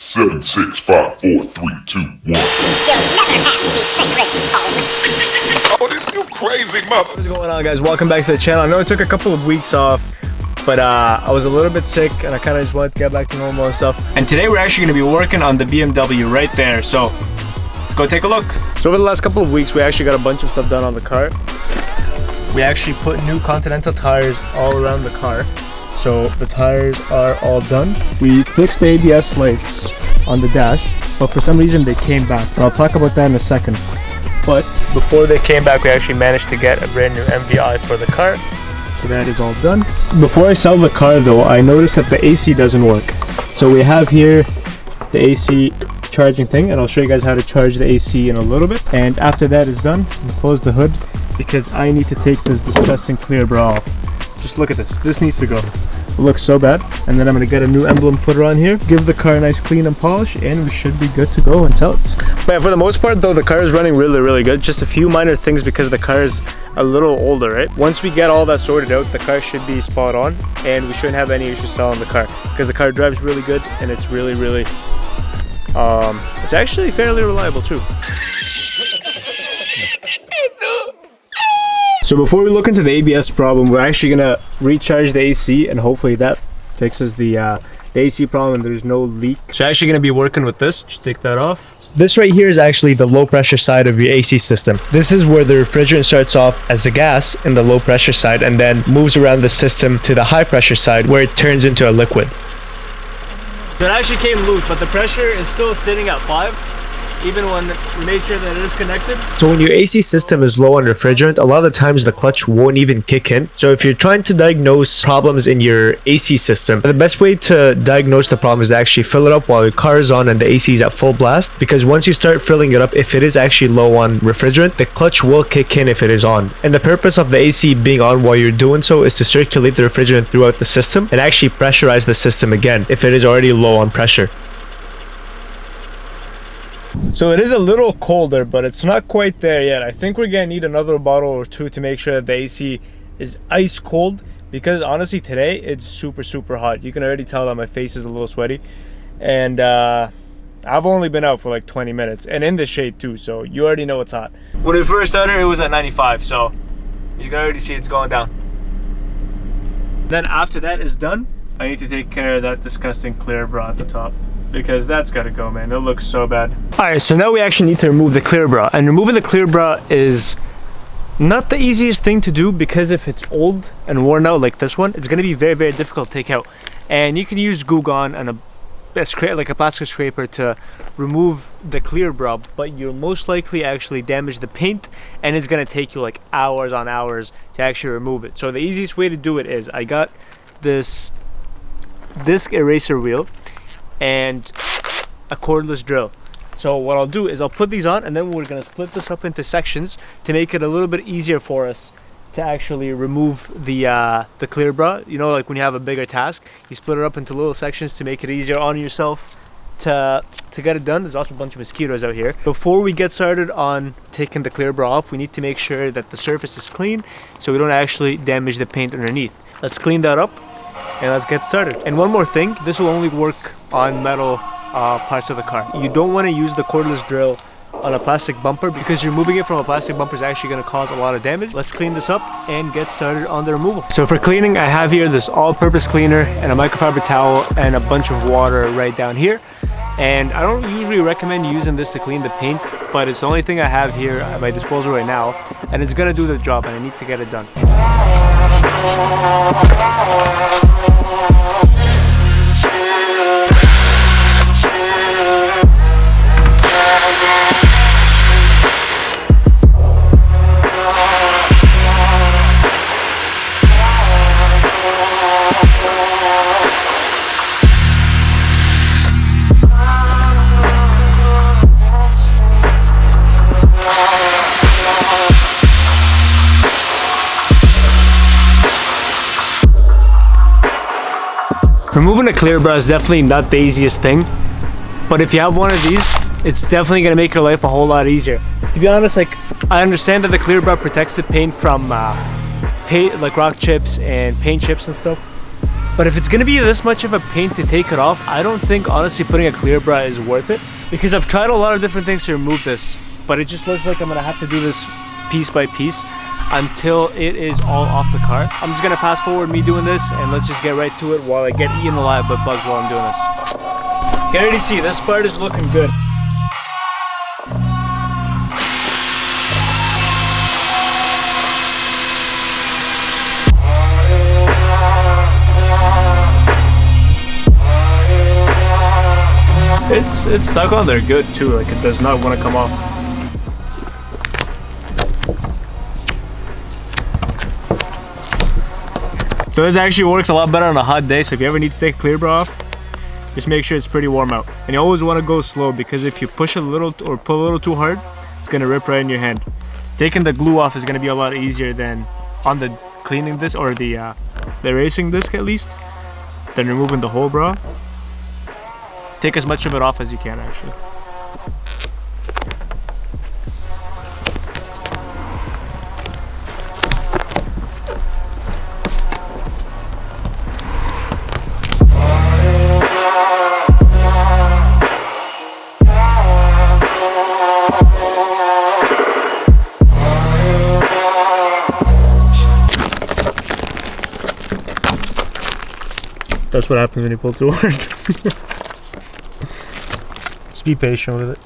7, 6, 5, 4, 3, 2, 1. You'll never have the sacred stone. Oh, this you crazy mother. What's going on, guys? Welcome back to the channel. I know it took a couple of weeks off, but I was a little bit sick and I kind of just wanted to get back to normal and stuff. And today we're actually going to be working on the BMW right there. So let's go take a look. So over the last couple of weeks, we actually got a bunch of stuff done on the car. We actually put new Continental tires all around the car. So the tires are all done. We fixed the ABS lights on the dash, but for some reason they came back. I'll talk about that in a second. But before they came back, we actually managed to get a brand new MVI for the car. So that is all done. Before I sell the car though, I noticed that the AC doesn't work. So we have here the AC charging thing, and I'll show you guys how to charge the AC in a little bit. And after that is done, we'll close the hood because I need to take this disgusting clear bra off. Just look at this. This needs to go. It looks so bad. And then I'm going to get a new emblem put on here, give the car a nice clean and polish, and we should be good to go and sell it. But for the most part though, the car is running really good. Just a few minor things because the car is a little older, right? Once we get all that sorted out, the car should be spot on and we shouldn't have any issues selling the car because the car drives really good and it's really it's actually fairly reliable too. So before we look into the ABS problem, we're actually gonna recharge the AC and hopefully that fixes the AC problem and there's no leak. So actually gonna be working with this. Just take that off. This right here is actually the low pressure side of your AC system. This is where the refrigerant starts off as a gas in the low pressure side and then moves around the system to the high pressure side where it turns into a liquid. So it actually came loose, but the pressure is still sitting at 5. Even when we made sure that it is connected. So when your AC system is low on refrigerant, a lot of the times the clutch won't even kick in. So if you're trying to diagnose problems in your AC system, the best way to diagnose the problem is to actually fill it up while your car is on and the AC is at full blast. Because once you start filling it up, if it is actually low on refrigerant, the clutch will kick in if it is on. And the purpose of the AC being on while you're doing so is to circulate the refrigerant throughout the system and actually pressurize the system again if it is already low on pressure. So it is a little colder, but it's not quite there yet. I think we're gonna need another bottle or two to make sure that the AC is ice cold because honestly today it's super hot. You can already tell that my face is a little sweaty and I've only been out for like 20 minutes and in the shade too, so you already know it's hot. When it first started it was at 95, so you can already see it's going down. Then after that is done, I need to take care of that disgusting clear bra at the top. Because that's gotta go, man. It looks so bad. Alright, so now we actually need to remove the clear bra. And removing the clear bra is not the easiest thing to do because if it's old and worn out like this one, it's gonna be very difficult to take out. And you can use Goo Gone and like a plastic scraper to remove the clear bra, but you'll most likely actually damage the paint and it's gonna take you like hours on hours to actually remove it. So the easiest way to do it is I got this disc eraser wheel and a cordless drill. So what I'll do is I'll put these on and then we're gonna split this up into sections to make it a little bit easier for us to actually remove the clear bra. You know, like when you have a bigger task, you split it up into little sections to make it easier on yourself to get it done. There's also a bunch of mosquitoes out here. Before we get started on taking the clear bra off, we need to make sure that the surface is clean so we don't actually damage the paint underneath. Let's clean that up and let's get started. And one more thing, this will only work on metal parts of the car. You don't want to use the cordless drill on a plastic bumper because removing it from a plastic bumper is actually going to cause a lot of damage. Let's clean this up and get started on the removal. So for cleaning, I have here this all-purpose cleaner and a microfiber towel and a bunch of water right down here. And I don't usually recommend using this to clean the paint, but it's the only thing I have here at my disposal right now, and it's going to do the job and I need to get it done. Removing a clear bra is definitely not the easiest thing, but if you have one of these, it's definitely gonna make your life a whole lot easier. To be honest, like I understand that the clear bra protects the paint from like rock chips and paint chips and stuff, But if it's gonna be this much of a pain to take it off, I don't think honestly putting a clear bra is worth it, because I've tried a lot of different things to remove this, but it just looks like I'm gonna have to do this piece by piece until it is all off the car. I'm just gonna fast forward me doing this, and let's just get right to it while I get eaten alive by bugs while I'm doing this. You can already see this part is looking good. It's stuck on there good too, like it does not want to come off. So this actually works a lot better on a hot day, so if you ever need to take a clear bra off, just make sure it's pretty warm out. And you always want to go slow, because if you push a little or pull a little too hard, it's going to rip right in your hand. Taking the glue off is going to be a lot easier than on the cleaning disc, or the erasing disc at least, than removing the whole bra. Take as much of it off as you can actually. That's what happens when you pull too hard. Just be patient with it.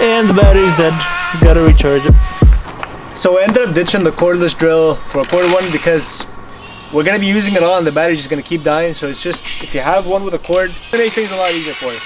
And the battery's dead. Gotta recharge it. So I ended up ditching the cordless drill for a corded one because we're gonna be using it all and the battery's just gonna keep dying. So it's just, if you have one with a cord, it'll make things a lot easier for you.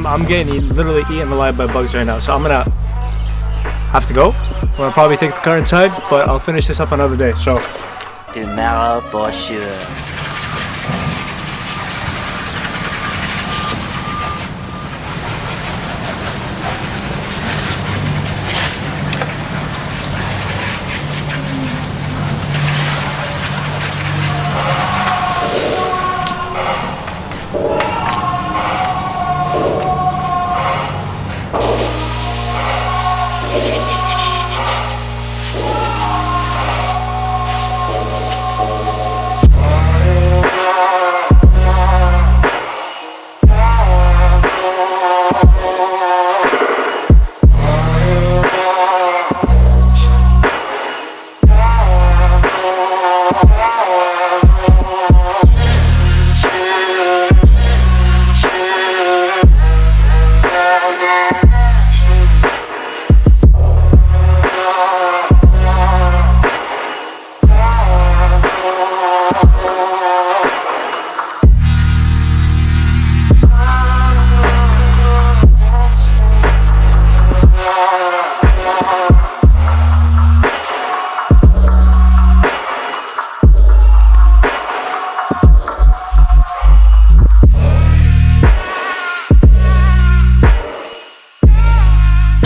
I'm getting literally eaten alive by bugs right now, so I'm gonna have to go. I'm gonna probably take the car inside, but I'll finish this up another day. So tomorrow for sure.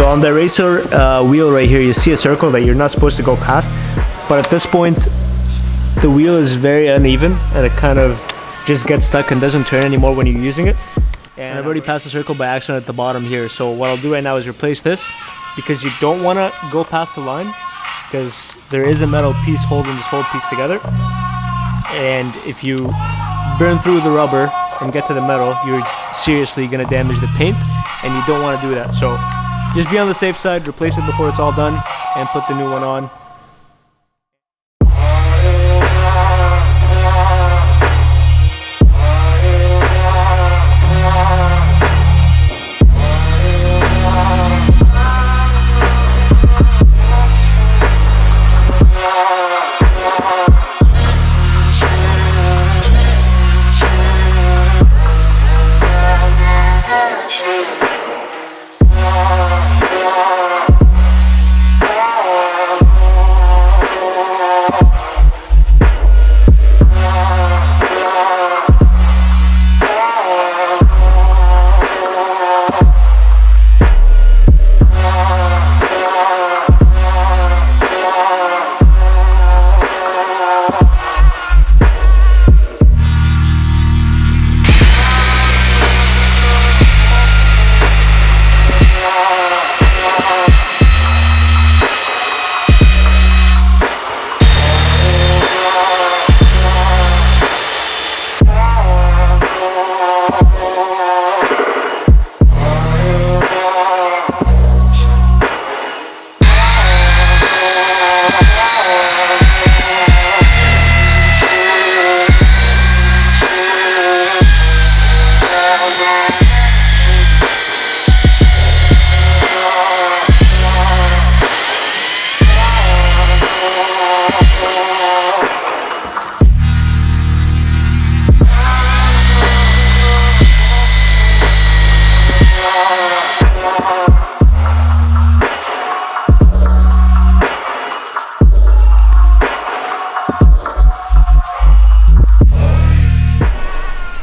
So on the racer wheel right here, you see a circle that you're not supposed to go past, but at this point the wheel is very uneven and it kind of just gets stuck and doesn't turn anymore when you're using it. And I've already passed the circle by accident at the bottom here, so what I'll do right now is replace this, because you don't want to go past the line because there is a metal piece holding this whole piece together, and if you burn through the rubber and get to the metal, you're seriously going to damage the paint, and you don't want to do that. So just be on the safe side, replace it before it's all done, and put the new one on.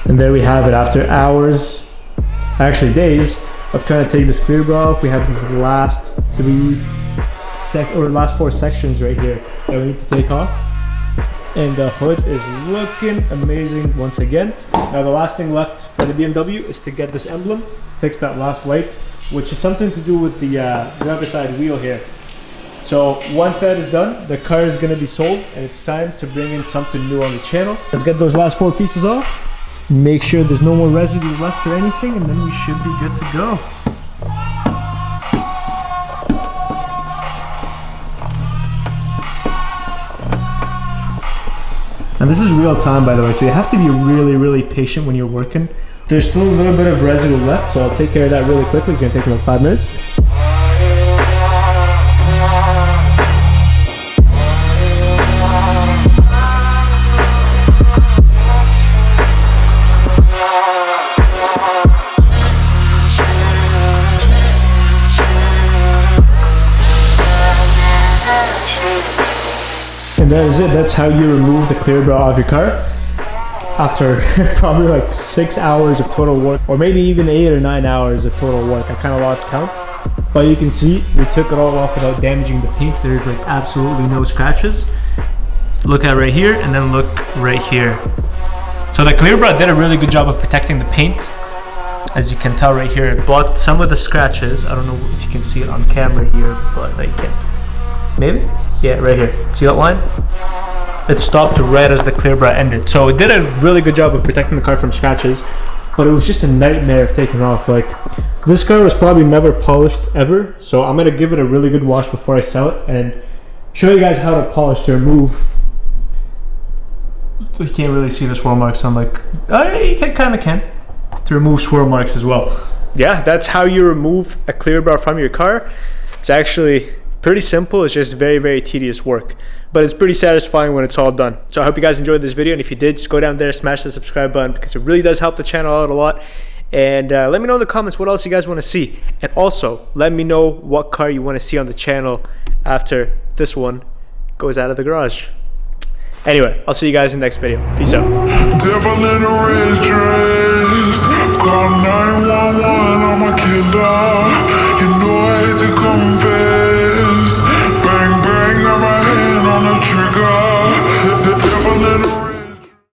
And there we have it. After hours, actually days, of trying to take this clear bra off, we have these last last four sections right here that we need to take off. And the hood is looking amazing once again. Now the last thing left for the BMW is to get this emblem, fix that last light, which is something to do with the driver's side wheel here. So once that is done, the car is going to be sold and it's time to bring in something new on the channel. Let's get those last four pieces off, make sure there's no more residue left or anything, and then we should be good to go. And this is real time, by the way, so you have to be really patient when you're working. There's still a little bit of residue left, so I'll take care of that really quickly. It's gonna take about 5 minutes. And that is it. That's how you remove the clear bra off your car after probably like 6 hours of total work, or maybe even 8 or 9 hours of total work. I kind of lost count, but you can see we took it all off without damaging the paint. There's like absolutely no scratches. Look at right here, and then look right here. So the clear bra did a really good job of protecting the paint. As you can tell right here, it blocked some of the scratches. I don't know if you can see it on camera here, but I can't. Maybe? Yeah, right here. See that line? It stopped right as the clear bra ended. So it did a really good job of protecting the car from scratches, but it was just a nightmare of taking off. Like, this car was probably never polished ever, so I'm gonna give it a really good wash before I sell it and show you guys how to polish to remove. You can't really see the swirl marks on, like, you kind of can. To remove swirl marks as well. Yeah, that's how you remove a clear bra from your car. It's actually pretty simple. It's just very tedious work, but it's pretty satisfying when it's all done. So I hope you guys enjoyed this video, and if you did, just go down there, smash the subscribe button, because it really does help the channel out a lot. And let me know in the comments what else you guys want to see, and also let me know what car you want to see on the channel after this one goes out of the garage. Anyway, I'll see you guys in the next video. Peace out. Devil in a red dress, call 911, I'm a killer.